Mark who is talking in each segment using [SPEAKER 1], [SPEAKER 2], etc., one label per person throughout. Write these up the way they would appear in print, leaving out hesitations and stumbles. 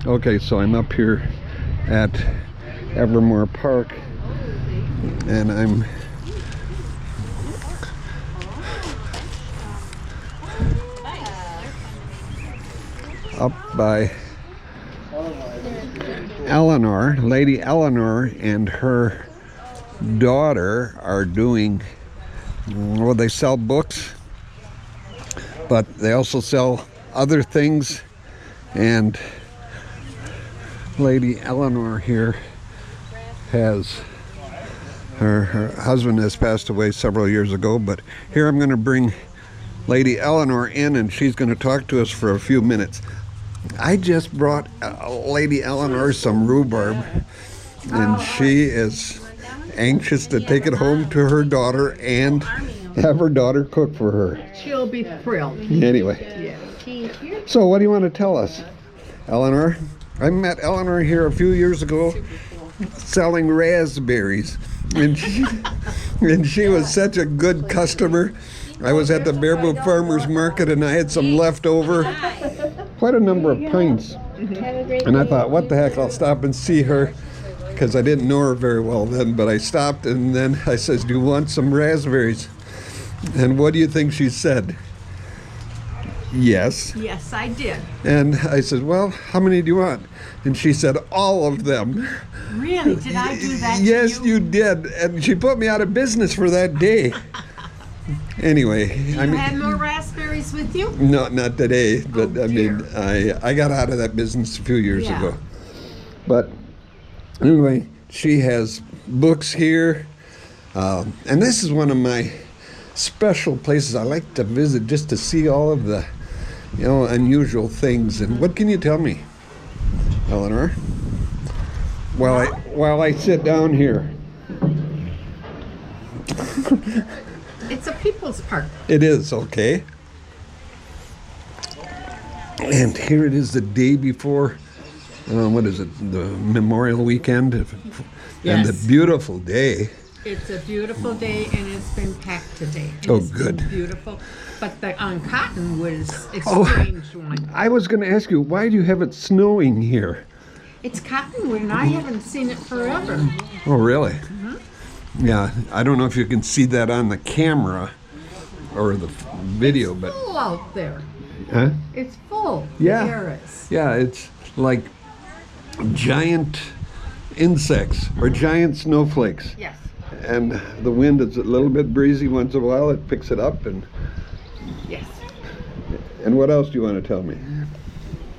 [SPEAKER 1] Okay, so I'm up here at Evermore Park, and I'm up by Elanor. Lady Elanor and her daughter are doing, well, they sell books, but they also sell other things. And Lady Elanor here has, her husband has passed away several years ago, but here I'm going to bring Lady Elanor in, and she's going to talk to us for a few minutes. I just brought Lady Elanor some rhubarb, and she is anxious to take it home to her daughter and have her daughter cook for her.
[SPEAKER 2] She'll be thrilled.
[SPEAKER 1] Anyway,
[SPEAKER 2] Yeah.
[SPEAKER 1] so what do you want to tell us, Elanor? I met Elanor here a few years ago selling raspberries, and she was such a good customer. I was at the Bareboot Farmers Market, and I had some leftover, quite a number of pints. And I thought, what the heck, I'll stop and see her, because I didn't know her very well then, but I stopped, and then I says, do you want some raspberries? And what do you think she said? Yes.
[SPEAKER 2] Yes, I did.
[SPEAKER 1] And I said, well, how many do you want? And she said, all of them.
[SPEAKER 2] Really? Did I do that
[SPEAKER 1] Yes,
[SPEAKER 2] to you?
[SPEAKER 1] you did. And she put me out of business for that day. Anyway,
[SPEAKER 2] You had more raspberries with you?
[SPEAKER 1] no, not today, but
[SPEAKER 2] Oh,
[SPEAKER 1] I mean, I got out of that business a few years
[SPEAKER 2] Yeah.
[SPEAKER 1] ago. But anyway, she has books here. And this is one of my special places I like to visit, just to see all of the, unusual things. And what can you tell me, Elanor? While I sit down here.
[SPEAKER 2] It's a people's park.
[SPEAKER 1] It is, okay. And here it is the day before, what is it, the Memorial Weekend? And
[SPEAKER 2] Yes.
[SPEAKER 1] the beautiful day.
[SPEAKER 2] It's a beautiful day, and it's been packed today. And
[SPEAKER 1] Oh,
[SPEAKER 2] it's been
[SPEAKER 1] good.
[SPEAKER 2] beautiful. But the Cottonwood's a
[SPEAKER 1] Oh.
[SPEAKER 2] strange one.
[SPEAKER 1] I was going to ask you, why do you have it snowing here?
[SPEAKER 2] It's Cottonwood, and I haven't seen it forever.
[SPEAKER 1] Oh, really? Yeah, I don't know if you can see that on the camera or the video, but
[SPEAKER 2] Full out there.
[SPEAKER 1] huh?
[SPEAKER 2] It's full.
[SPEAKER 1] Yeah.
[SPEAKER 2] There is.
[SPEAKER 1] Yeah, it's like giant insects or giant snowflakes.
[SPEAKER 2] Yes.
[SPEAKER 1] And the wind is a little bit breezy once in a while. It picks it up.
[SPEAKER 2] Yes.
[SPEAKER 1] And what else do you want to tell me?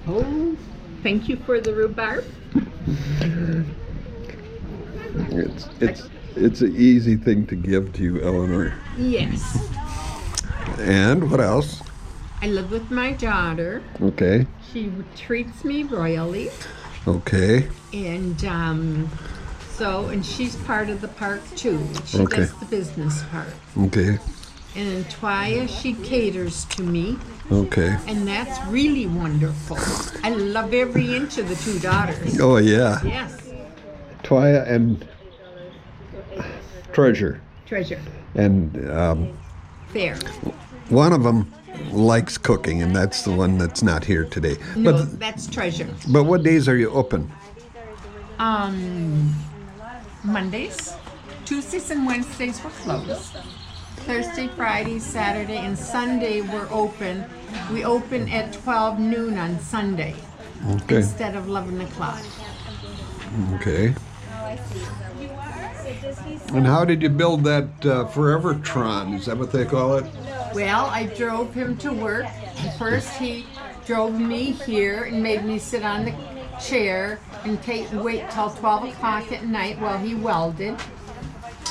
[SPEAKER 2] Oh, thank you for the rhubarb.
[SPEAKER 1] It's an easy thing to give to you, Elanor.
[SPEAKER 2] Yes.
[SPEAKER 1] And what else?
[SPEAKER 2] I live with my daughter.
[SPEAKER 1] Okay.
[SPEAKER 2] She treats me royally.
[SPEAKER 1] Okay.
[SPEAKER 2] And and she's part of the park too. She
[SPEAKER 1] Okay.
[SPEAKER 2] does the business part.
[SPEAKER 1] Okay.
[SPEAKER 2] And in Twaya, she caters to me,
[SPEAKER 1] Okay.
[SPEAKER 2] and that's really wonderful. I love every inch of the two daughters.
[SPEAKER 1] Oh yeah.
[SPEAKER 2] Yes,
[SPEAKER 1] Twaya and Treasure.
[SPEAKER 2] treasure.
[SPEAKER 1] And
[SPEAKER 2] There.
[SPEAKER 1] one of them likes cooking, and that's the one that's not here today.
[SPEAKER 2] No, that's treasure.
[SPEAKER 1] But what days are you open?
[SPEAKER 2] Mondays, Tuesdays, and Wednesdays we're closed. Thursday, Friday, Saturday, and Sunday we're open. We open at 12 noon on Sunday
[SPEAKER 1] Okay.
[SPEAKER 2] instead of 11 o'clock.
[SPEAKER 1] Okay. And how did you build that Forevertron? Is that what they call it?
[SPEAKER 2] Well, I drove him to work. First, he drove me here and made me sit on the chair and wait till 12 o'clock at night while he welded.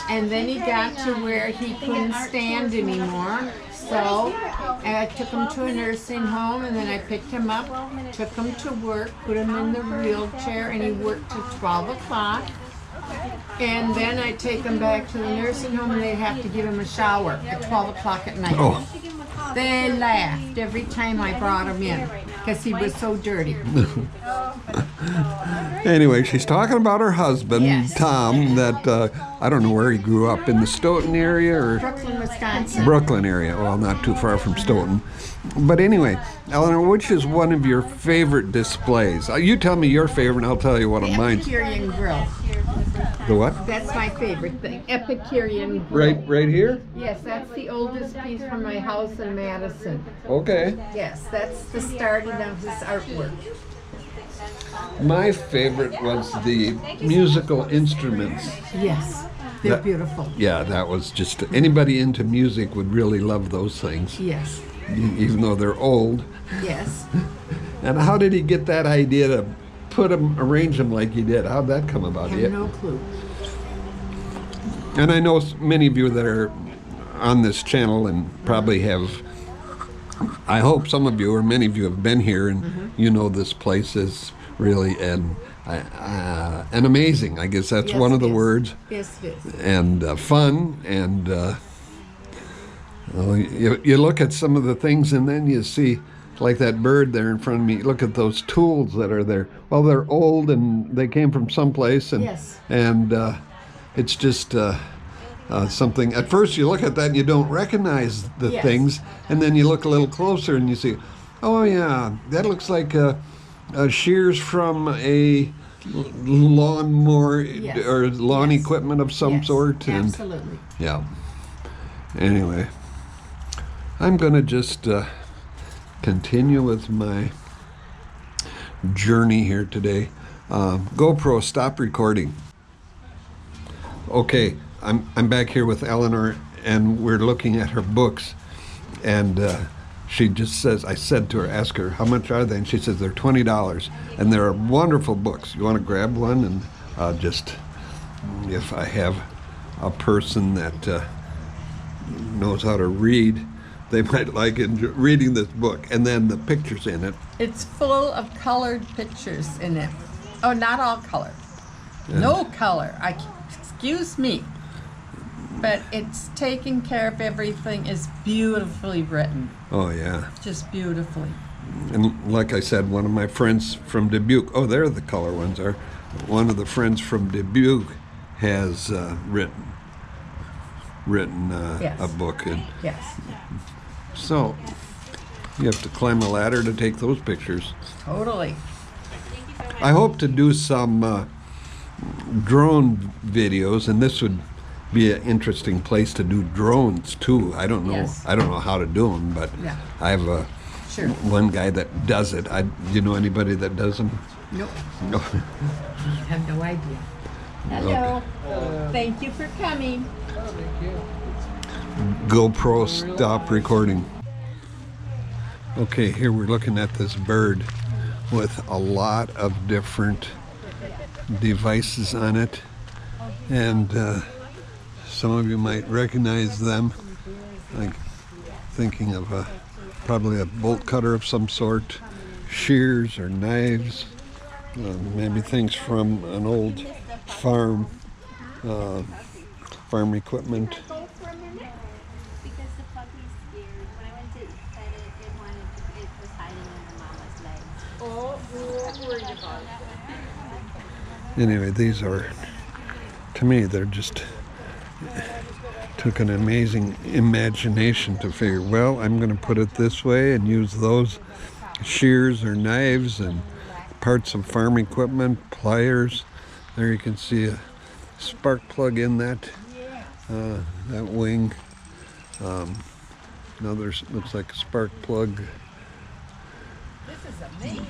[SPEAKER 2] And then he got to where he couldn't stand anymore. So I took him to a nursing home, and then I picked him up, took him to work, put him in the wheelchair, and he worked till 12 o'clock. And then I take him back to the nursing home, and they have to give him a shower at 12 o'clock at night.
[SPEAKER 1] Oh.
[SPEAKER 2] They laughed every time I brought him in because he was so dirty.
[SPEAKER 1] Anyway, she's talking about her husband,
[SPEAKER 2] Yes.
[SPEAKER 1] Tom, that I don't know where he grew up, in the Stoughton area or
[SPEAKER 2] Brooklyn, Wisconsin.
[SPEAKER 1] Brooklyn area. Well, not too far from Stoughton. But anyway, Elanor, which is one of your favorite displays? You tell me your favorite, and I'll tell you one of
[SPEAKER 2] The
[SPEAKER 1] mine.
[SPEAKER 2] Epicurean grill.
[SPEAKER 1] The what?
[SPEAKER 2] That's my favorite thing. Epicurean grill.
[SPEAKER 1] Right here?
[SPEAKER 2] Yes, that's the oldest piece from my house in Madison.
[SPEAKER 1] Okay.
[SPEAKER 2] Yes, that's the starting of this artwork.
[SPEAKER 1] My favorite was the musical instruments.
[SPEAKER 2] Yes, they're
[SPEAKER 1] That-
[SPEAKER 2] beautiful.
[SPEAKER 1] Yeah, that was just, anybody into music would really love those things,
[SPEAKER 2] Yes,
[SPEAKER 1] even though they're old.
[SPEAKER 2] yes.
[SPEAKER 1] And how did he get that idea to arrange them like he did? How'd that come about?
[SPEAKER 2] I have no clue.
[SPEAKER 1] And I know many of you that are on this channel and probably have, I hope some of you or many of you have been here and you know this place is really and amazing. I guess that's
[SPEAKER 2] Yes,
[SPEAKER 1] one of the
[SPEAKER 2] yes.
[SPEAKER 1] words.
[SPEAKER 2] Yes, it is.
[SPEAKER 1] And fun, and you look at some of the things and then you see, like that bird there in front of me, look at those tools that are there. Well, they're old and they came from someplace, and
[SPEAKER 2] Yes.
[SPEAKER 1] and it's just something. At first you look at that and you don't recognize the
[SPEAKER 2] Yes.
[SPEAKER 1] things, and then you look a little closer and you see, oh yeah, that looks like shears from a lawnmower
[SPEAKER 2] Yes.
[SPEAKER 1] or lawn
[SPEAKER 2] Yes.
[SPEAKER 1] equipment of some
[SPEAKER 2] Yes,
[SPEAKER 1] sort. And
[SPEAKER 2] absolutely.
[SPEAKER 1] yeah. Anyway, I'm going to just continue with my journey here today. GoPro, stop recording. Okay, I'm back here with Elanor, and we're looking at her books, and she just says, I said to her, ask her, how much are they? And she says, they're $20, and they're wonderful books. You want to grab one? And just, if I have a person that knows how to read, they might like reading this book, and then the pictures in it.
[SPEAKER 2] It's full of colored pictures in it. Oh, not all color. No color. Excuse me. But it's taking care of everything. It's beautifully written.
[SPEAKER 1] Oh, yeah.
[SPEAKER 2] Just beautifully.
[SPEAKER 1] And like I said, one of my friends from Dubuque, oh, there the color ones are. One of the friends from Dubuque has written
[SPEAKER 2] Yes.
[SPEAKER 1] a book. And
[SPEAKER 2] Yes.
[SPEAKER 1] so you have to climb a ladder to take those pictures.
[SPEAKER 2] Totally.
[SPEAKER 1] I hope to do some drone videos, and this would be an interesting place to do drones too. I don't know.
[SPEAKER 2] Yes.
[SPEAKER 1] I don't know how to do them, but
[SPEAKER 2] Yeah.
[SPEAKER 1] I have
[SPEAKER 2] Sure.
[SPEAKER 1] one guy that does it. Do you know anybody that does them?
[SPEAKER 2] Nope.
[SPEAKER 1] No.
[SPEAKER 2] I have no idea. Hello. Thank you for coming.
[SPEAKER 1] GoPro, stop recording. Okay, here we're looking at this bird with a lot of different devices on it, and some of you might recognize them, like thinking of probably a bolt cutter of some sort, shears or knives, maybe things from an old farm equipment.
[SPEAKER 3] Go for a minute because the puppy's scared. When I went to pet it, it was hiding under mama's legs.
[SPEAKER 2] Oh, we're worried about it.
[SPEAKER 1] Anyway, these are, to me, they're just, took an amazing imagination to figure, well, I'm going to put it this way and use those shears or knives and parts of farm equipment, pliers. There you can see a spark plug in that wing. Another looks like a spark plug.
[SPEAKER 2] This is amazing.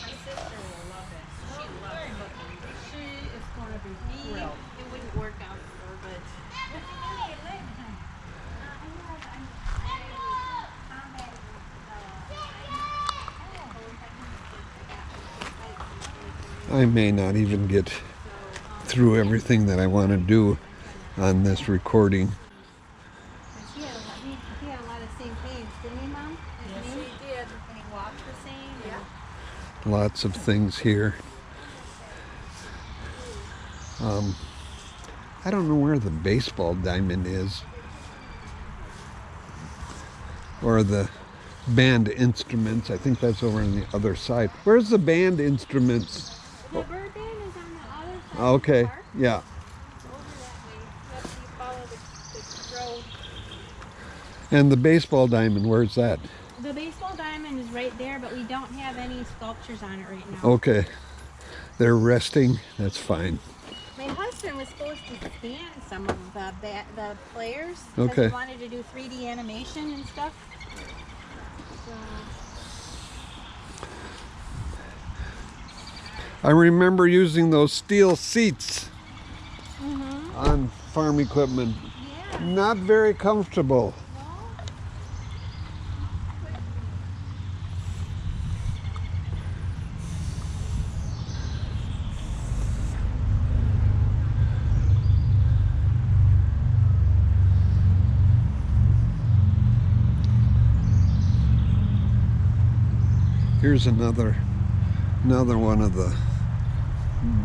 [SPEAKER 2] My sister will love it. She loves cooking. She is going to be thrilled.
[SPEAKER 3] It wouldn't work out for her, but
[SPEAKER 1] I may not even get through everything that I want to do on this recording.
[SPEAKER 3] he had a lot of same things, didn't he, Mom? Yes, he did. And he walked the same. Yeah.
[SPEAKER 1] Lots of things here. I don't know where the baseball diamond is, or the band instruments. I think that's over on the other side. Where's the band instruments?
[SPEAKER 3] The bird band is on the other side
[SPEAKER 1] Okay,
[SPEAKER 3] of the park.
[SPEAKER 1] yeah.
[SPEAKER 3] It's over that way. You have to follow the road.
[SPEAKER 1] And the baseball diamond, where's that?
[SPEAKER 3] The baseball diamond is right there, but we don't have any sculptures on it right now.
[SPEAKER 1] Okay. They're resting. That's fine.
[SPEAKER 3] My husband was supposed to scan some of the players because
[SPEAKER 1] Okay.
[SPEAKER 3] he wanted to do 3D animation and stuff. So,
[SPEAKER 1] I remember using those steel seats
[SPEAKER 3] mm-hmm.
[SPEAKER 1] on farm equipment.
[SPEAKER 3] Yeah.
[SPEAKER 1] Not very comfortable.
[SPEAKER 3] No?
[SPEAKER 1] Here's another one of the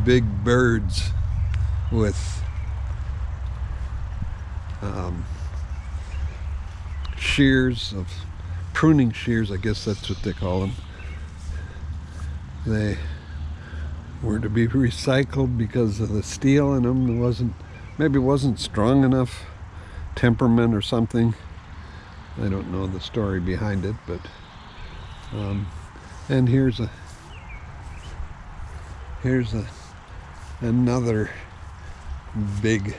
[SPEAKER 1] big birds with shears of pruning shears, I guess that's what they call them. They were to be recycled because of the steel in them. Maybe it wasn't strong enough temperament or something. I don't know the story behind it, but and here's another big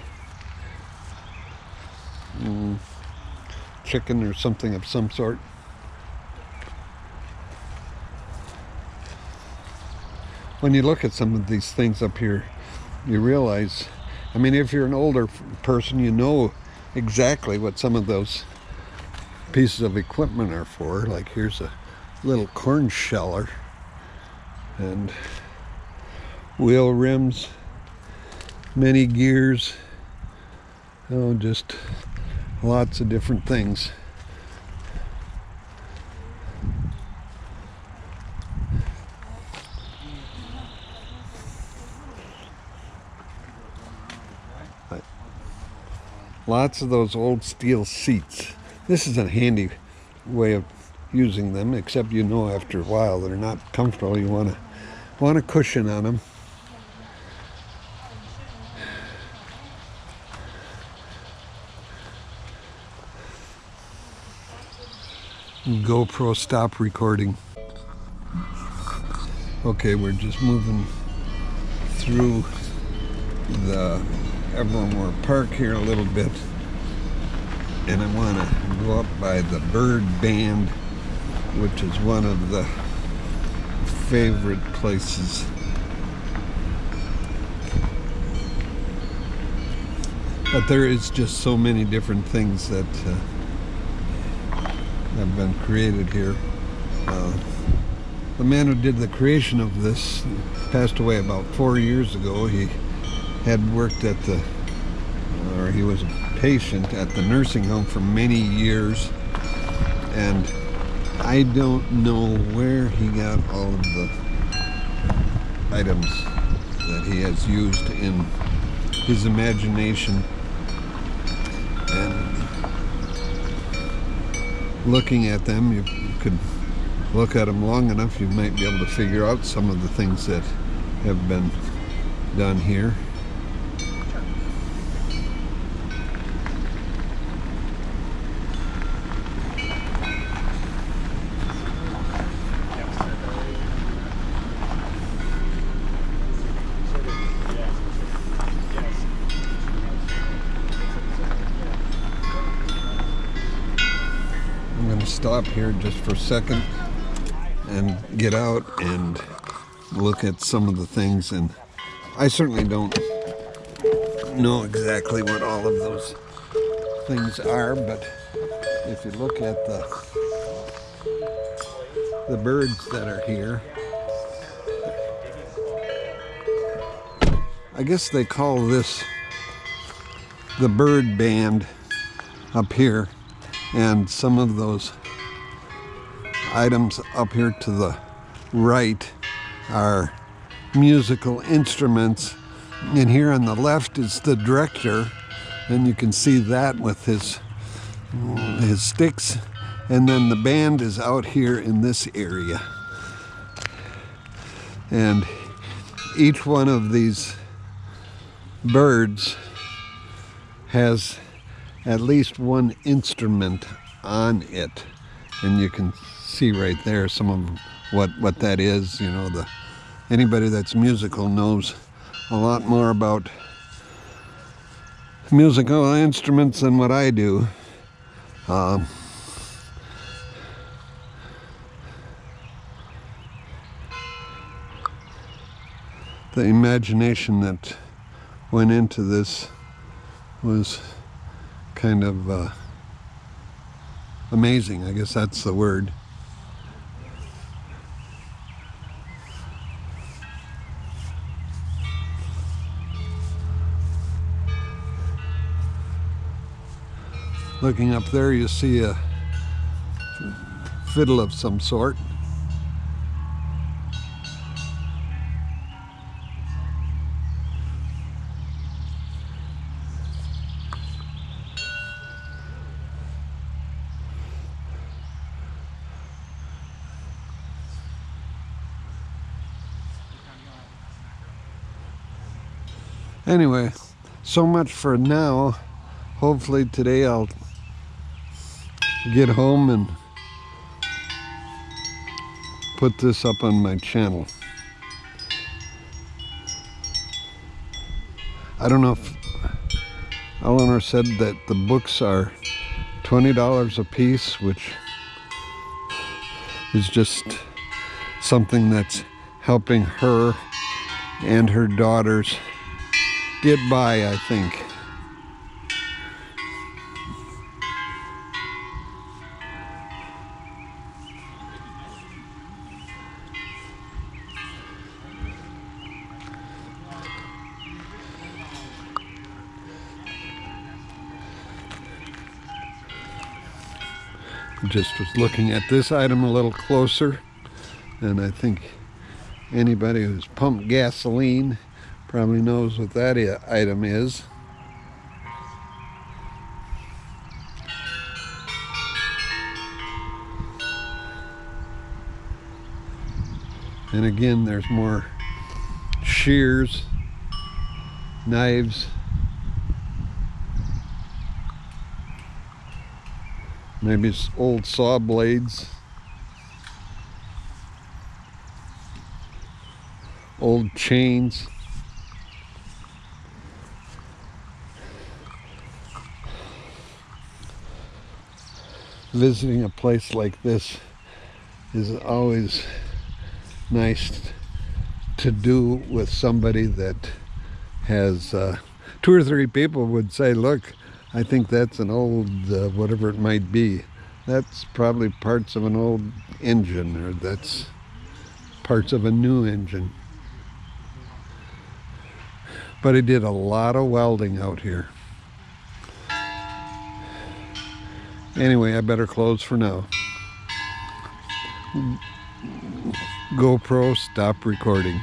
[SPEAKER 1] chicken or something of some sort. When you look at some of these things up here, you realize, I mean, if you're an older person, you know exactly what some of those pieces of equipment are for. Like here's a little corn sheller and wheel rims, many gears, oh, just lots of different things. Lots of those old steel seats. This is a handy way of using them, except you know after a while they're not comfortable. You want a cushion on them. GoPro stop recording. Okay, we're just moving through the Evermore Park here a little bit, and I want to go up by the bird band, which is one of the favorite places. But there is just so many different things that have been created here. The man who did the creation of this passed away about 4 years ago. He had worked at he was a patient at the nursing home for many years, and I don't know where he got all of the items that he has used in his imagination. And looking at them, you could look at them long enough, you might be able to figure out some of the things that have been done here. I'm going to stop here just for a second and get out and look at some of the things, and I certainly don't know exactly what all of those things are, but if you look at the birds that are here, I guess they call this the bird band up here, and some of those items up here to the right are musical instruments, and here on the left is the director, and you can see that with his sticks, And then the band is out here in this area. And each one of these birds has at least one instrument on it. And you can see right there some of what that is. You know, anybody that's musical knows a lot more about musical instruments than what I do. The imagination that went into this was kind of amazing. I guess that's the word. Looking up there, you see a fiddle of some sort. Anyway, so much for now. Hopefully today I'll get home and put this up on my channel. I don't know if Elanor said that the books are $20 a piece, which is just something that's helping her and her daughters get by, I think. Just was looking at this item a little closer, and I think anybody who's pumped gasoline probably knows what that item is. And again, there's more shears, knives, maybe it's old saw blades, old chains. Visiting a place like this is always nice to do with somebody that has 2 or 3 people would say, look, I think that's an old whatever it might be. That's probably parts of an old engine, or that's parts of a new engine. But he did a lot of welding out here. Anyway, I better close for now. GoPro, stop recording.